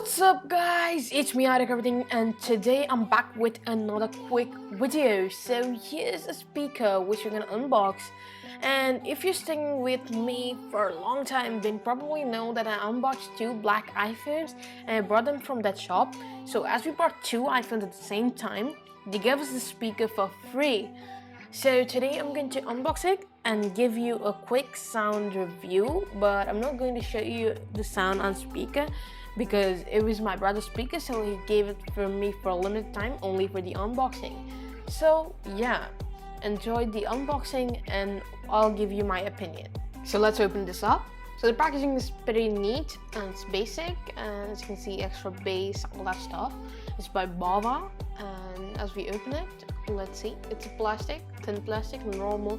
What's up guys, it's me iTech everything, and today I'm back with another quick video. So here's a speaker which we're gonna unbox, and if you're sticking with me for a long time, then probably know that I unboxed two black iPhones and I brought them from that shop. So as we bought two iPhones at the same time, they gave us the speaker for free. So today I'm going to unbox it and give you a quick sound review, but I'm not going to show you the sound on speaker because it was my brother's speaker, so he gave it for me for a limited time only for the unboxing. So yeah, enjoy the unboxing and I'll give you my opinion. So let's open this up. So the packaging is pretty neat and it's basic, and as you can see, extra base, all that stuff. It's by Bava, and as we open it, let's see, it's a plastic, thin plastic, normal.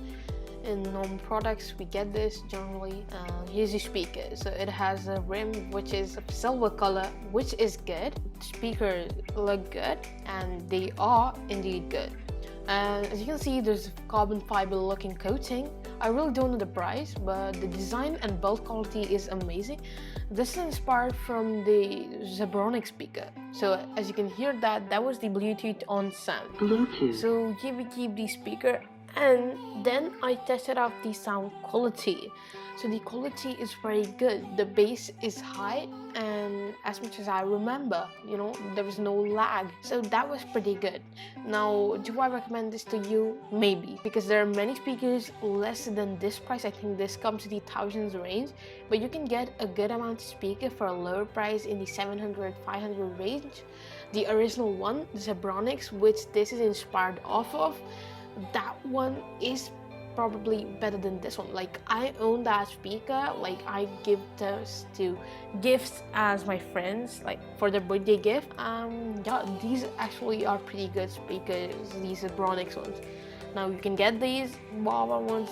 In normal products we get this generally. Here's the speaker. So it has a rim which is silver color, which is good. The speakers look good and they are indeed good. And as you can see, there's a carbon fiber looking coating. I really don't know the price, but the design and build quality is amazing. This is inspired from the Zebronic speaker. So as you can hear, that was the Bluetooth on sound. Bluetooth. So here we keep the speaker, and then I tested out the sound quality. So the quality is very good. The bass is high, and as much as I remember, there was no lag. So that was pretty good. Now, do I recommend this to you? Maybe, because there are many speakers less than this price. I think this comes to the thousands range, but you can get a good amount of speaker for a lower price in the 700, 500 range. The original one, the Zebronics, which this is inspired off of, that one is probably better than this one. Like, I own that speaker. Like, I give those to gifts as my friends, like for their birthday gift. Yeah, these actually are pretty good speakers, these Zebronics ones. Now you can get these Bava ones,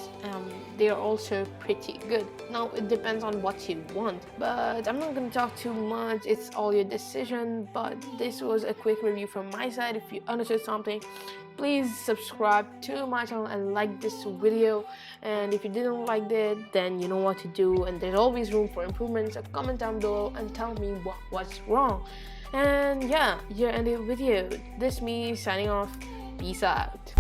they are also pretty good. Now it depends on what you want, but I'm not going to talk too much. It's all your decision, but this was a quick review from my side. If you understood something, please subscribe to my channel and like this video. And if you didn't like it, then you know what to do, and there's always room for improvement. So comment down below and tell me what's wrong. And yeah, here ended the video. This is me signing off. Peace out.